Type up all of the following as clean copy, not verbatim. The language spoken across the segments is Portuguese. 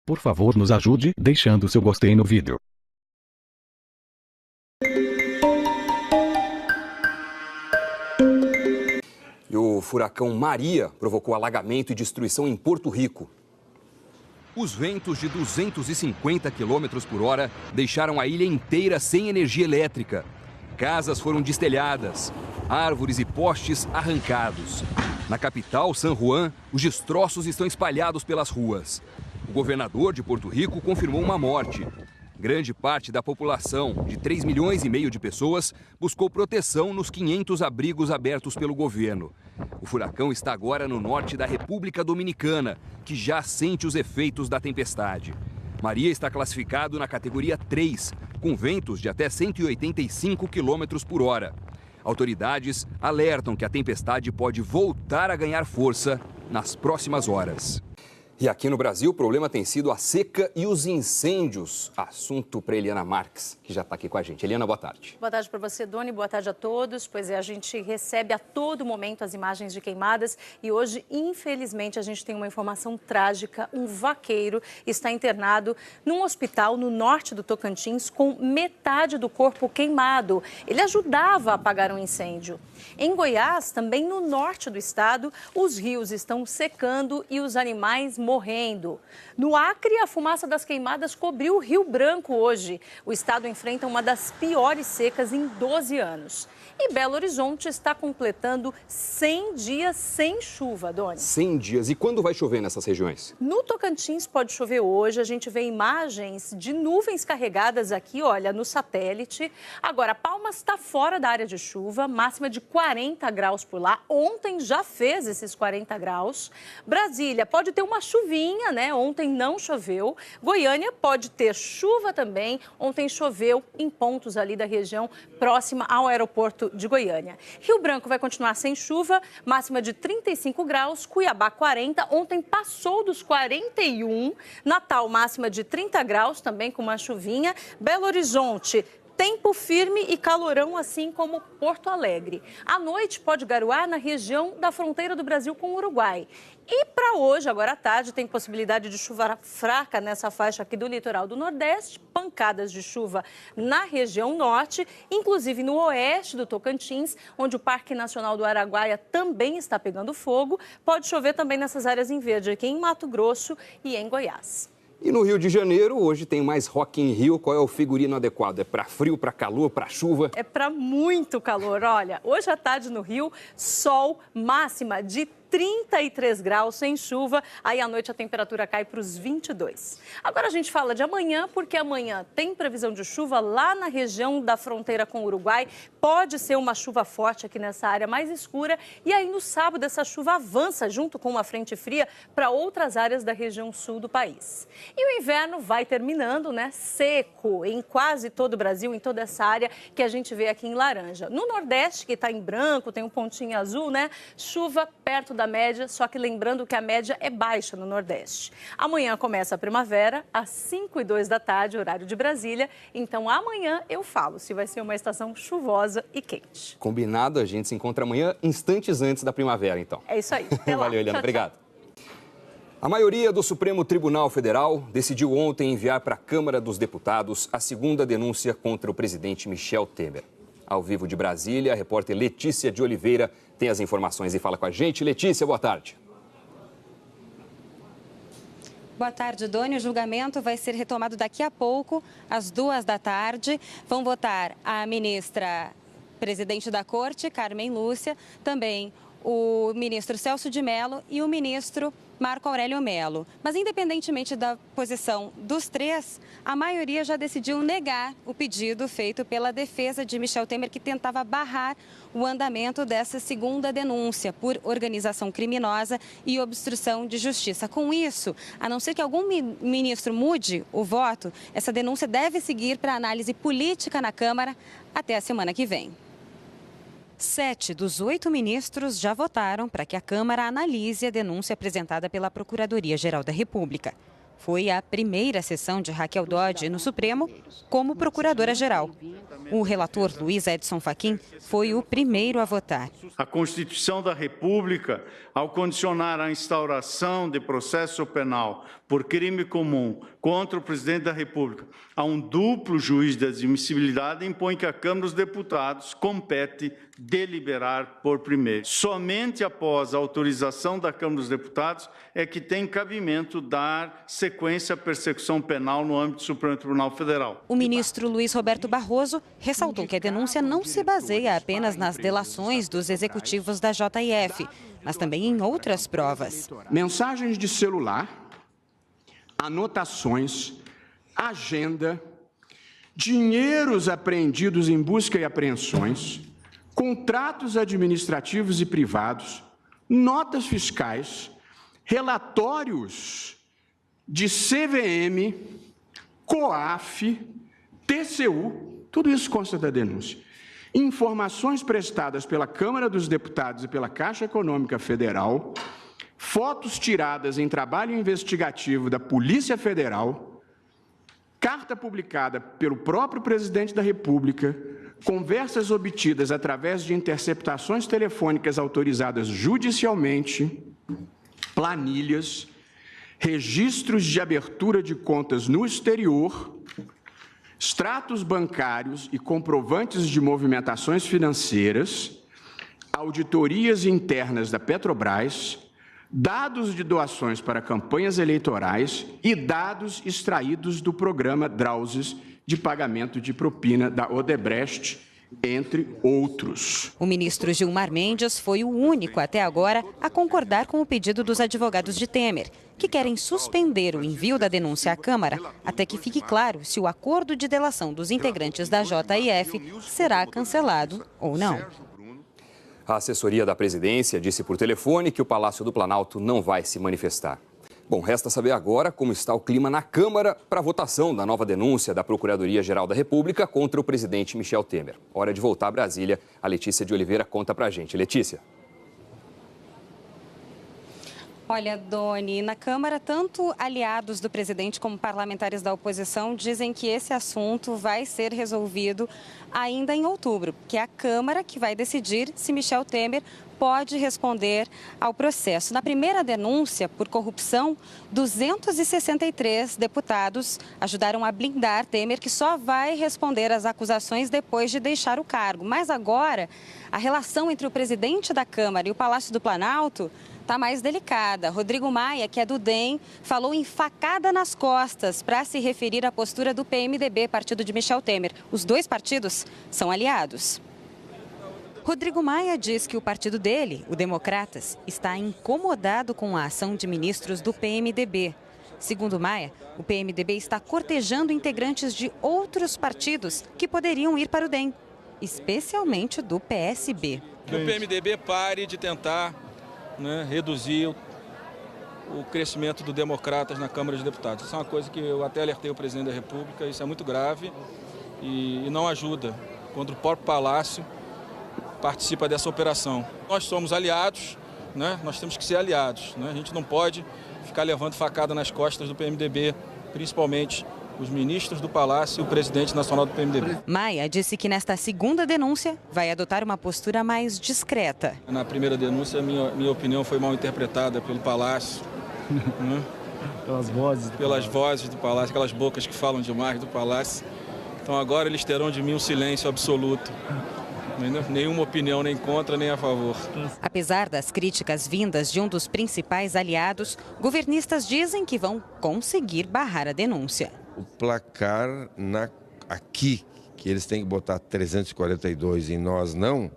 Por favor, nos ajude deixando seu gostei no vídeo. E o furacão Maria provocou alagamento e destruição em Porto Rico. Os ventos de 250 km por hora deixaram a ilha inteira sem energia elétrica. Casas foram destelhadas, árvores e postes arrancados. Na capital, San Juan, os destroços estão espalhados pelas ruas. O governador de Porto Rico confirmou uma morte. Grande parte da população, de 3,5 milhões de pessoas, buscou proteção nos 500 abrigos abertos pelo governo. O furacão está agora no norte da República Dominicana, que já sente os efeitos da tempestade. Maria está classificado na categoria 3, com ventos de até 185 km por hora. Autoridades alertam que a tempestade pode voltar a ganhar força nas próximas horas. E aqui no Brasil, o problema tem sido a seca e os incêndios. Assunto para Eliana Marques, que já está aqui com a gente. Eliana, boa tarde. Boa tarde para você, Doni. Boa tarde a todos. Pois é, a gente recebe a todo momento as imagens de queimadas e hoje, infelizmente, a gente tem uma informação trágica. Um vaqueiro está internado num hospital no norte do Tocantins com metade do corpo queimado. Ele ajudava a apagar um incêndio. Em Goiás, também no norte do estado, os rios estão secando e os animais morrendo. No Acre, a fumaça das queimadas cobriu o Rio Branco hoje. O estado enfrenta uma das piores secas em 12 anos. E Belo Horizonte está completando 100 dias sem chuva, Doni. 100 dias. E quando vai chover nessas regiões? No Tocantins pode chover hoje. A gente vê imagens de nuvens carregadas aqui, olha, no satélite. Agora, Palmas está fora da área de chuva, máxima de 40 graus por lá. Ontem já fez esses 40 graus. Brasília pode ter uma chuvinha, né? Ontem não choveu. Goiânia pode ter chuva também. Ontem choveu em pontos ali da região próxima ao aeroporto de Goiânia. Rio Branco vai continuar sem chuva, máxima de 35 graus. Cuiabá, 40. Ontem passou dos 41. Natal, máxima de 30 graus, também com uma chuvinha. Belo Horizonte, tempo firme e calorão, assim como Porto Alegre. À noite pode garoar na região da fronteira do Brasil com o Uruguai. E para hoje, agora à tarde, tem possibilidade de chuva fraca nessa faixa aqui do litoral do Nordeste, pancadas de chuva na região norte, inclusive no oeste do Tocantins, onde o Parque Nacional do Araguaia também está pegando fogo. Pode chover também nessas áreas em verde, aqui em Mato Grosso e em Goiás. E no Rio de Janeiro, hoje tem mais Rock in Rio. Qual é o figurino adequado? É para frio, para calor, para chuva? É para muito calor. Olha, hoje à tarde no Rio, sol, máxima de 33 graus sem chuva, aí à noite a temperatura cai para os 22. Agora a gente fala de amanhã, porque amanhã tem previsão de chuva lá na região da fronteira com o Uruguai. Pode ser uma chuva forte aqui nessa área mais escura. E aí no sábado essa chuva avança junto com uma frente fria para outras áreas da região sul do país. E o inverno vai terminando, né? Seco em quase todo o Brasil, em toda essa área que a gente vê aqui em laranja. No Nordeste, que está em branco, tem um pontinho azul, né? Chuva perto da média, só que lembrando que a média é baixa no Nordeste. Amanhã começa a primavera, às 5h02 da tarde, horário de Brasília. Então, amanhã eu falo se vai ser uma estação chuvosa e quente. Combinado, a gente se encontra amanhã, instantes antes da primavera, então. É isso aí. Até lá. Valeu, Eliana. Tchau, obrigado. A maioria do Supremo Tribunal Federal decidiu ontem enviar para a Câmara dos Deputados a segunda denúncia contra o presidente Michel Temer. Ao vivo de Brasília, a repórter Letícia de Oliveira tem as informações e fala com a gente. Letícia, boa tarde. Boa tarde, Doni. O julgamento vai ser retomado daqui a pouco, às 2 da tarde. Vão votar a ministra presidente da Corte, Carmen Lúcia, também o ministro Celso de Mello e o ministro Marco Aurélio Mello. Mas, independentemente da posição dos três, a maioria já decidiu negar o pedido feito pela defesa de Michel Temer, que tentava barrar o andamento dessa segunda denúncia por organização criminosa e obstrução de justiça. Com isso, a não ser que algum ministro mude o voto, essa denúncia deve seguir para análise política na Câmara até a semana que vem. 7 dos 8 ministros já votaram para que a Câmara analise a denúncia apresentada pela Procuradoria-Geral da República. Foi a primeira sessão de Raquel Dodge no Supremo como procuradora-geral. O relator Luiz Edson Fachin foi o primeiro a votar. A Constituição da República, ao condicionar a instauração de processo penal por crime comum contra o presidente da República a um duplo juiz de admissibilidade impõe que a Câmara dos Deputados compete deliberar por primeiro. Somente após a autorização da Câmara dos Deputados é que tem cabimento dar sequência à persecução penal no âmbito do Supremo Tribunal Federal. O ministro Luiz Roberto Barroso ressaltou que a denúncia não se baseia apenas nas delações dos executivos da JF, mas também em outras provas. Mensagens de celular, anotações, agenda, dinheiros apreendidos em busca e apreensões, contratos administrativos e privados, notas fiscais, relatórios de CVM, COAF, TCU, tudo isso consta da denúncia. Informações prestadas pela Câmara dos Deputados e pela Caixa Econômica Federal, fotos tiradas em trabalho investigativo da Polícia Federal, carta publicada pelo próprio presidente da República, conversas obtidas através de interceptações telefônicas autorizadas judicialmente, planilhas, registros de abertura de contas no exterior, extratos bancários e comprovantes de movimentações financeiras, auditorias internas da Petrobras, dados de doações para campanhas eleitorais e dados extraídos do programa Drauses de pagamento de propina da Odebrecht, entre outros. O ministro Gilmar Mendes foi o único até agora a concordar com o pedido dos advogados de Temer, que querem suspender o envio da denúncia à Câmara até que fique claro se o acordo de delação dos integrantes da JF será cancelado ou não. A assessoria da presidência disse por telefone que o Palácio do Planalto não vai se manifestar. Bom, resta saber agora como está o clima na Câmara para a votação da nova denúncia da Procuradoria-Geral da República contra o presidente Michel Temer. Hora de voltar a Brasília. A Letícia de Oliveira conta pra gente. Letícia. Olha, Doni, na Câmara, tanto aliados do presidente como parlamentares da oposição dizem que esse assunto vai ser resolvido ainda em outubro, que é a Câmara que vai decidir se Michel Temer pode responder ao processo. Na primeira denúncia por corrupção, 263 deputados ajudaram a blindar Temer, que só vai responder às acusações depois de deixar o cargo. Mas agora, a relação entre o presidente da Câmara e o Palácio do Planalto está mais delicada. Rodrigo Maia, que é do DEM, falou em facada nas costas para se referir à postura do PMDB, partido de Michel Temer. Os dois partidos são aliados. Rodrigo Maia diz que o partido dele, o Democratas, está incomodado com a ação de ministros do PMDB. Segundo Maia, o PMDB está cortejando integrantes de outros partidos que poderiam ir para o DEM, especialmente do PSB. Que o PMDB pare de tentar reduzir o crescimento do Democratas na Câmara de Deputados. Isso é uma coisa que eu até alertei o presidente da República, isso é muito grave e não ajuda. Quando o próprio Palácio participa dessa operação. Nós somos aliados, nós temos que ser aliados. A gente não pode ficar levando facada nas costas do PMDB, principalmente os ministros do Palácio e o presidente nacional do PMDB. Maia disse que nesta segunda denúncia vai adotar uma postura mais discreta. Na primeira denúncia, minha opinião foi mal interpretada pelo Palácio. Pelas vozes do Palácio, aquelas bocas que falam demais do Palácio. Então agora eles terão de mim um silêncio absoluto. Nenhuma opinião, nem contra, nem a favor. Apesar das críticas vindas de um dos principais aliados, governistas dizem que vão conseguir barrar a denúncia. O placar aqui, que eles têm que botar 342 e nós não,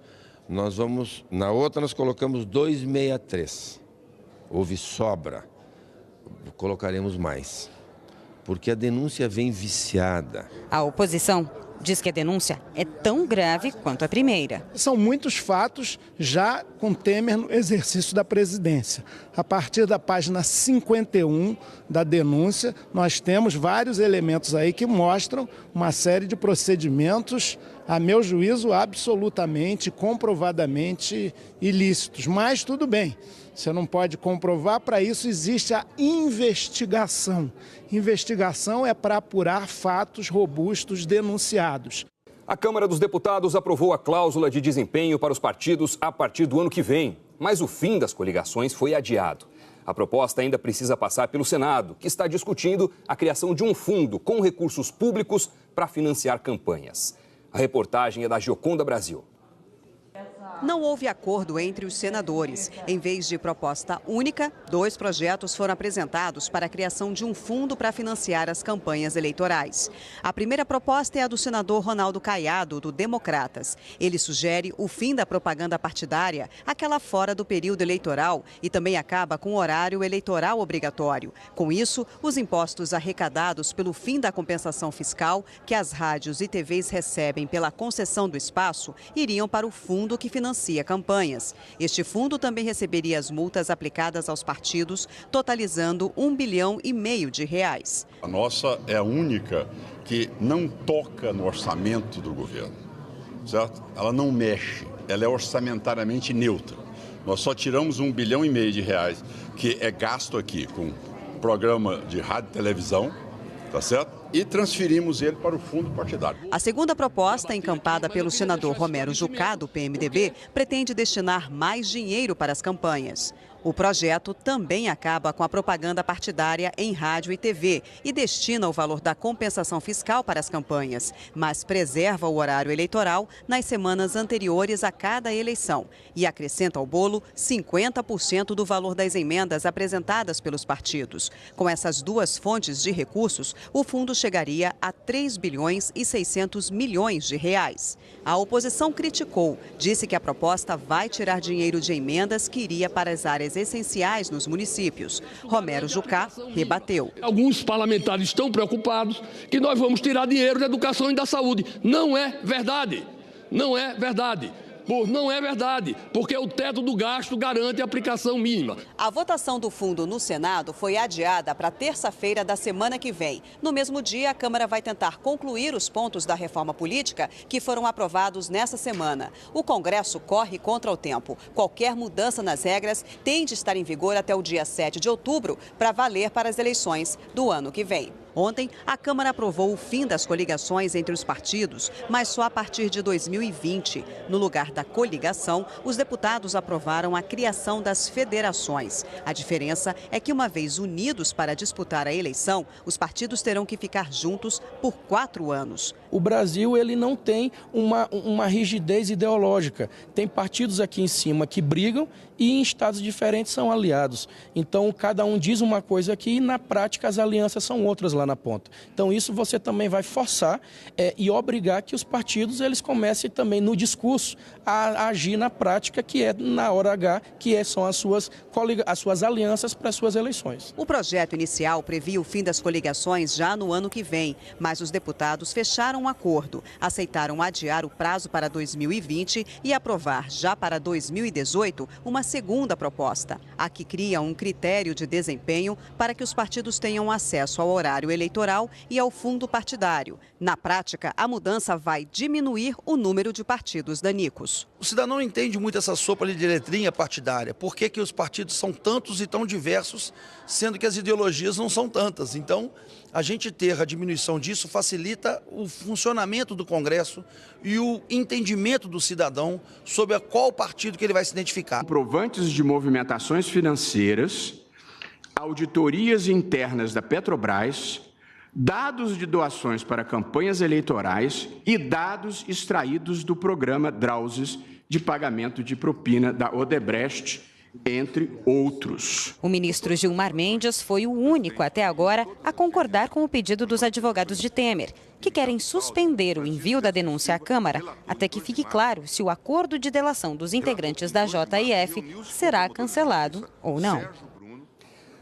nós vamos, na outra nós colocamos 263. Houve sobra, colocaremos mais, porque a denúncia vem viciada. A oposição diz que a denúncia é tão grave quanto a primeira. São muitos fatos já com Temer no exercício da presidência. A partir da página 51 da denúncia, nós temos vários elementos aí que mostram uma série de procedimentos, a meu juízo, absolutamente, comprovadamente ilícitos. Mas tudo bem, você não pode comprovar, para isso existe a investigação. Investigação é para apurar fatos robustos denunciados. A Câmara dos Deputados aprovou a cláusula de desempenho para os partidos a partir do ano que vem, mas o fim das coligações foi adiado. A proposta ainda precisa passar pelo Senado, que está discutindo a criação de um fundo com recursos públicos para financiar campanhas. A reportagem é da Gioconda Brasil. Não houve acordo entre os senadores. Em vez de proposta única, 2 projetos foram apresentados para a criação de um fundo para financiar as campanhas eleitorais. A primeira proposta é a do senador Ronaldo Caiado, do Democratas. Ele sugere o fim da propaganda partidária, aquela fora do período eleitoral, e também acaba com o horário eleitoral obrigatório. Com isso, os impostos arrecadados pelo fim da compensação fiscal que as rádios e TVs recebem pela concessão do espaço iriam para o fundo que financia campanhas. Este fundo também receberia as multas aplicadas aos partidos, totalizando R$1,5 bilhão de reais. A nossa é a única que não toca no orçamento do governo, certo? Ela não mexe, ela é orçamentariamente neutra. Nós só tiramos R$1,5 bilhão de reais, que é gasto aqui com programa de rádio e televisão, tá certo? E transferimos ele para o fundo partidário. A segunda proposta, encampada pelo senador Romero Jucá, do PMDB, pretende destinar mais dinheiro para as campanhas. O projeto também acaba com a propaganda partidária em rádio e TV e destina o valor da compensação fiscal para as campanhas, mas preserva o horário eleitoral nas semanas anteriores a cada eleição e acrescenta ao bolo 50% do valor das emendas apresentadas pelos partidos. Com essas 2 fontes de recursos, o fundo chegaria a R$3,6 bilhões de reais. A oposição criticou, disse que a proposta vai tirar dinheiro de emendas que iria para as áreas essenciais nos municípios. Romero Jucá rebateu. Alguns parlamentares estão preocupados que nós vamos tirar dinheiro da educação e da saúde. Não é verdade. Não é verdade. Não é verdade, porque o teto do gasto garante a aplicação mínima. A votação do fundo no Senado foi adiada para terça-feira da semana que vem. No mesmo dia, a Câmara vai tentar concluir os pontos da reforma política que foram aprovados nessa semana. O Congresso corre contra o tempo. Qualquer mudança nas regras tem de estar em vigor até o dia 7 de outubro para valer para as eleições do ano que vem. Ontem, a Câmara aprovou o fim das coligações entre os partidos, mas só a partir de 2020. No lugar da coligação, os deputados aprovaram a criação das federações. A diferença é que, uma vez unidos para disputar a eleição, os partidos terão que ficar juntos por 4 anos. O Brasil ele não tem uma rigidez ideológica. Tem partidos aqui em cima que brigam e em estados diferentes são aliados. Então, cada um diz uma coisa aqui e, na prática, as alianças são outras lá na ponta. Então, isso você também vai forçar e obrigar que os partidos eles comecem também no discurso a agir na prática, que é na hora H, são as suas alianças para as suas eleições. O projeto inicial previa o fim das coligações já no ano que vem, mas os deputados fecharam um acordo, aceitaram adiar o prazo para 2020 e aprovar já para 2018 uma segunda proposta. A que cria um critério de desempenho para que os partidos tenham acesso ao horário eleitoral e ao fundo partidário. Na prática, a mudança vai diminuir o número de partidos danicos. O cidadão não entende muito essa sopa ali de letrinha partidária. Por que que os partidos são tantos e tão diversos, sendo que as ideologias não são tantas? Então, a gente ter a diminuição disso facilita o funcionamento do Congresso e o entendimento do cidadão sobre qual partido que ele vai se identificar. Comprovantes de movimentações financeiras, auditorias internas da Petrobras, dados de doações para campanhas eleitorais e dados extraídos do programa Drauses de pagamento de propina da Odebrecht, entre outros. O ministro Gilmar Mendes foi o único até agora a concordar com o pedido dos advogados de Temer, que querem suspender o envio da denúncia à Câmara até que fique claro se o acordo de delação dos integrantes da JIF será cancelado ou não.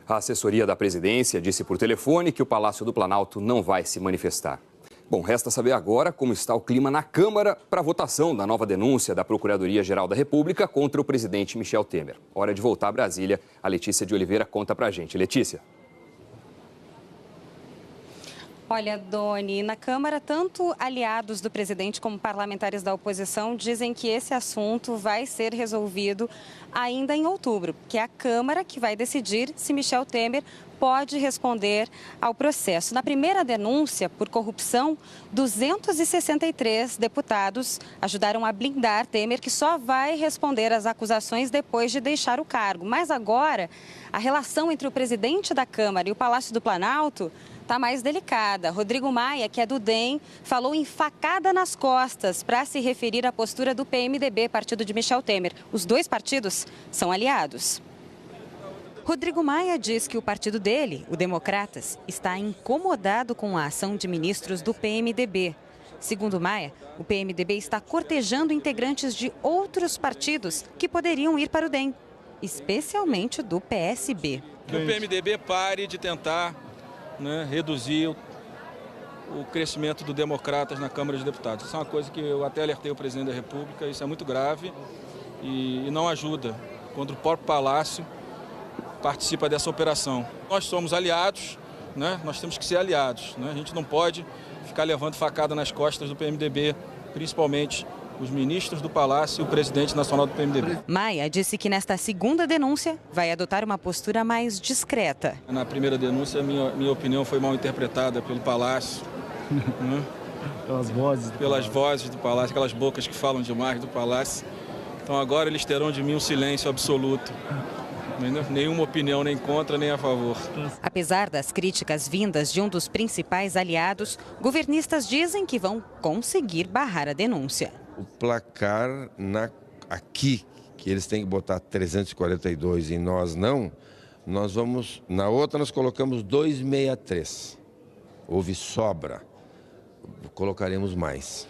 A assessoria da presidência disse por telefone que o Palácio do Planalto não vai se manifestar. Bom, resta saber agora como está o clima na Câmara para a votação da nova denúncia da Procuradoria-Geral da República contra o presidente Michel Temer. Hora de voltar a Brasília. A Letícia de Oliveira conta pra gente. Letícia. Olha, Doni, na Câmara, tanto aliados do presidente como parlamentares da oposição dizem que esse assunto vai ser resolvido ainda em outubro, que é a Câmara que vai decidir se Michel Temer pode responder ao processo. Na primeira denúncia por corrupção, 263 deputados ajudaram a blindar Temer, que só vai responder às acusações depois de deixar o cargo. Mas agora, a relação entre o presidente da Câmara e o Palácio do Planalto está mais delicada. Rodrigo Maia, que é do DEM, falou em facada nas costas para se referir à postura do PMDB, partido de Michel Temer. Os dois partidos são aliados. Rodrigo Maia diz que o partido dele, o Democratas, está incomodado com a ação de ministros do PMDB. Segundo Maia, o PMDB está cortejando integrantes de outros partidos que poderiam ir para o DEM, especialmente do PSB. Que o PMDB pare de tentar reduzir o crescimento do Democratas na Câmara de Deputados. Isso é uma coisa que eu até alertei o presidente da República, isso é muito grave e não ajuda quando o próprio Palácio participa dessa operação. Nós somos aliados, nós temos que ser aliados. A gente não pode ficar levando facada nas costas do PMDB, principalmente os ministros do Palácio e o presidente nacional do PMDB. Maia disse que nesta segunda denúncia vai adotar uma postura mais discreta. Na primeira denúncia, minha opinião foi mal interpretada pelo Palácio. Pelas vozes do Palácio, aquelas bocas que falam demais do Palácio. Então agora eles terão de mim um silêncio absoluto. Nenhuma opinião, nem contra, nem a favor. Apesar das críticas vindas de um dos principais aliados, governistas dizem que vão conseguir barrar a denúncia. O placar aqui, que eles têm que botar 342 e nós não, nós vamos... Na outra nós colocamos 263. Houve sobra. Colocaremos mais.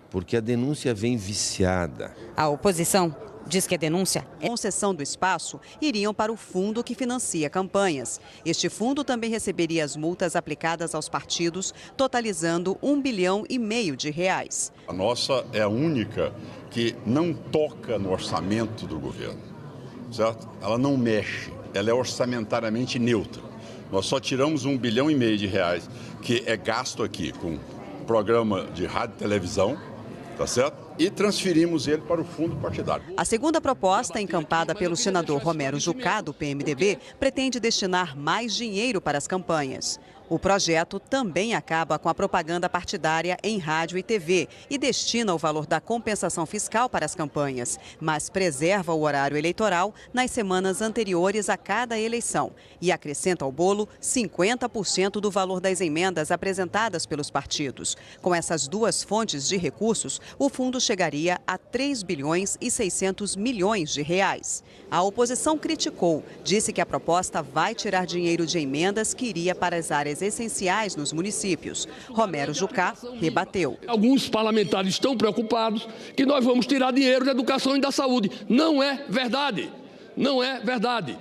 Porque a denúncia vem viciada. A oposição diz que a denúncia é concessão do espaço iriam para o fundo que financia campanhas. Este fundo também receberia as multas aplicadas aos partidos, totalizando R$1,5 bilhão de reais. A nossa é a única que não toca no orçamento do governo, certo? Ela não mexe, ela é orçamentariamente neutra. Nós só tiramos R$1,5 bilhão de reais, que é gasto aqui com programa de rádio e televisão, tá certo? E transferimos ele para o fundo partidário. A segunda proposta, encampada pelo senador Romero Jucá, do PMDB, pretende destinar mais dinheiro para as campanhas. O projeto também acaba com a propaganda partidária em rádio e TV e destina o valor da compensação fiscal para as campanhas, mas preserva o horário eleitoral nas semanas anteriores a cada eleição e acrescenta ao bolo 50% do valor das emendas apresentadas pelos partidos. Com essas duas fontes de recursos, o fundo chegaria a R$3,6 bilhões. A oposição criticou, disse que a proposta vai tirar dinheiro de emendas que iria para as áreas essenciais nos municípios. Romero Jucá rebateu. Alguns parlamentares estão preocupados que nós vamos tirar dinheiro da educação e da saúde. Não é verdade. Não é verdade.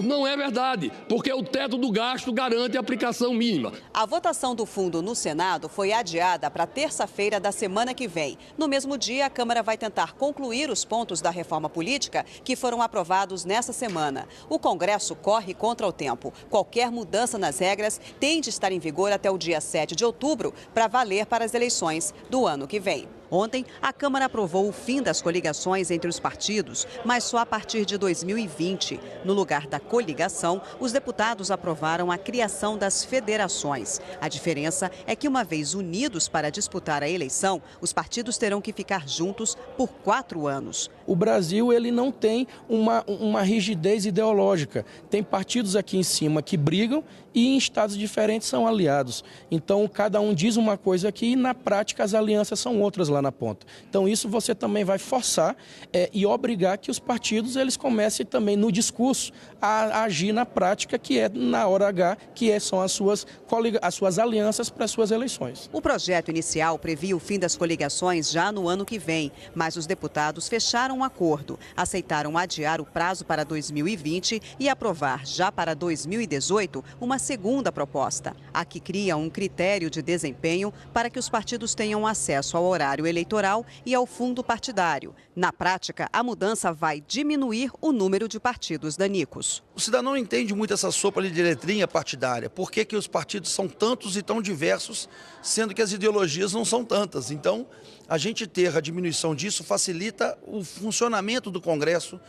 Não é verdade, porque o teto do gasto garante a aplicação mínima. A votação do fundo no Senado foi adiada para terça-feira da semana que vem. No mesmo dia, a Câmara vai tentar concluir os pontos da reforma política que foram aprovados nessa semana. O Congresso corre contra o tempo. Qualquer mudança nas regras tem de estar em vigor até o dia 7 de outubro para valer para as eleições do ano que vem. Ontem, a Câmara aprovou o fim das coligações entre os partidos, mas só a partir de 2020. No lugar da coligação, os deputados aprovaram a criação das federações. A diferença é que, uma vez unidos para disputar a eleição, os partidos terão que ficar juntos por 4 anos. O Brasil ele não tem uma rigidez ideológica. Tem partidos aqui em cima que brigam e em estados diferentes são aliados. Então, cada um diz uma coisa aqui e, na prática, as alianças são outras lá na ponta. Então, isso você também vai forçar e obrigar que os partidos eles comecem também no discurso a agir na prática, que é na hora H, que são as suas alianças para as suas eleições. O projeto inicial previa o fim das coligações já no ano que vem, mas os deputados fecharam um acordo, aceitaram adiar o prazo para 2020 e aprovar já para 2018 uma segunda proposta. A que cria um critério de desempenho para que os partidos tenham acesso ao horário eleitoral e ao fundo partidário. Na prática, a mudança vai diminuir o número de partidos danicos. O cidadão não entende muito essa sopa ali de letrinha partidária. Por que os partidos são tantos e tão diversos, sendo que as ideologias não são tantas? Então, a gente ter a diminuição disso facilita o funcionamento do Congresso.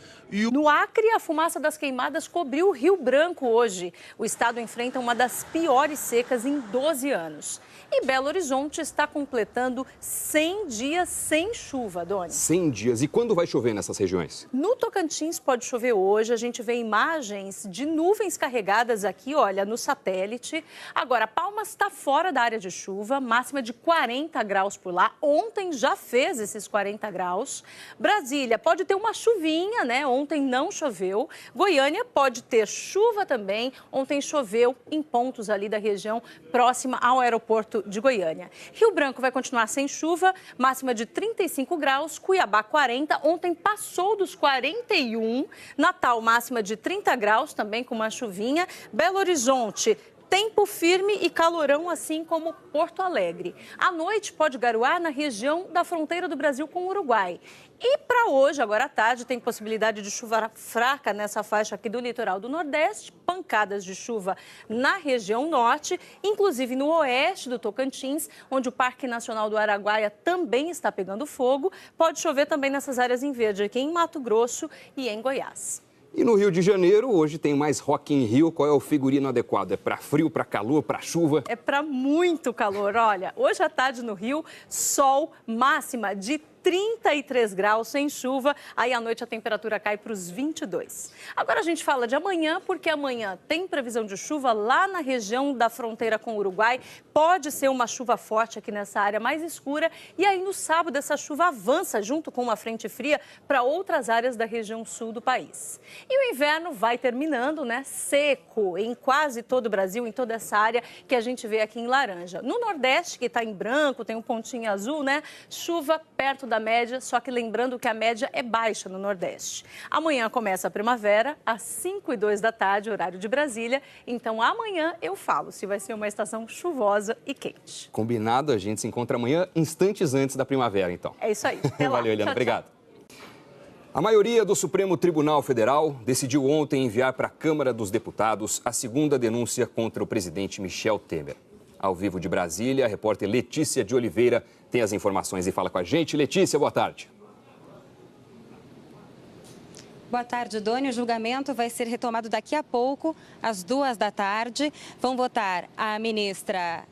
No Acre, a fumaça das queimadas cobriu o Rio Branco hoje. O estado enfrenta enfrenta uma das piores secas em 12 anos. E Belo Horizonte está completando 100 dias sem chuva, Doni. 100 dias. E quando vai chover nessas regiões? No Tocantins pode chover hoje. A gente vê imagens de nuvens carregadas aqui, olha, no satélite. Agora, Palmas está fora da área de chuva, máxima de 40 graus por lá. Ontem já fez esses 40 graus. Brasília pode ter uma chuvinha, né? Ontem não choveu. Goiânia pode ter chuva também. Ontem choveu em pontos ali da região próxima ao aeroporto de Goiânia. Rio Branco vai continuar sem chuva, máxima de 35 graus, Cuiabá 40, ontem passou dos 41, Natal máxima de 30 graus, também com uma chuvinha, Belo Horizonte tempo firme e calorão, assim como Porto Alegre. À noite pode garoar na região da fronteira do Brasil com o Uruguai. E para hoje, agora à tarde, tem possibilidade de chuva fraca nessa faixa aqui do litoral do Nordeste, pancadas de chuva na região norte, inclusive no oeste do Tocantins, onde o Parque Nacional do Araguaia também está pegando fogo. Pode chover também nessas áreas em verde, aqui em Mato Grosso e em Goiás. E no Rio de Janeiro, hoje tem mais Rock in Rio. Qual é o figurino adequado? É para frio, para calor, para chuva? É para muito calor. Olha, hoje à tarde no Rio, sol, máxima de 33 graus sem chuva, aí à noite a temperatura cai para os 22. Agora a gente fala de amanhã, porque amanhã tem previsão de chuva lá na região da fronteira com o Uruguai. Pode ser uma chuva forte aqui nessa área mais escura. E aí no sábado essa chuva avança junto com uma frente fria para outras áreas da região sul do país. E o inverno vai terminando, né? Seco em quase todo o Brasil, em toda essa área que a gente vê aqui em laranja. No Nordeste, que está em branco, tem um pontinho azul, né? Chuva perto da média, só que lembrando que a média é baixa no Nordeste. Amanhã começa a primavera, às 5h02 da tarde, horário de Brasília. Então, amanhã eu falo se vai ser uma estação chuvosa e quente. Combinado, a gente se encontra amanhã, instantes antes da primavera, então. É isso aí. Até lá. Valeu, Eliana. Tchau, obrigado. A maioria do Supremo Tribunal Federal decidiu ontem enviar para a Câmara dos Deputados a segunda denúncia contra o presidente Michel Temer. Ao vivo de Brasília, a repórter Letícia de Oliveira tem as informações e fala com a gente. Letícia, boa tarde. Boa tarde, Doni. O julgamento vai ser retomado daqui a pouco, às 2 da tarde. Vão votar a ministra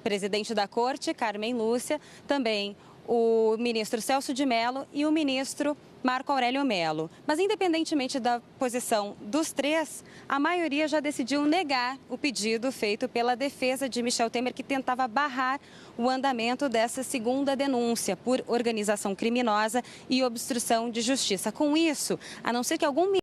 presidente da Corte, Carmen Lúcia, também o ministro Celso de Mello e o ministro Marco Aurélio Mello. Mas, independentemente da posição dos três, a maioria já decidiu negar o pedido feito pela defesa de Michel Temer, que tentava barrar o andamento dessa segunda denúncia por organização criminosa e obstrução de justiça. Com isso, a não ser que algum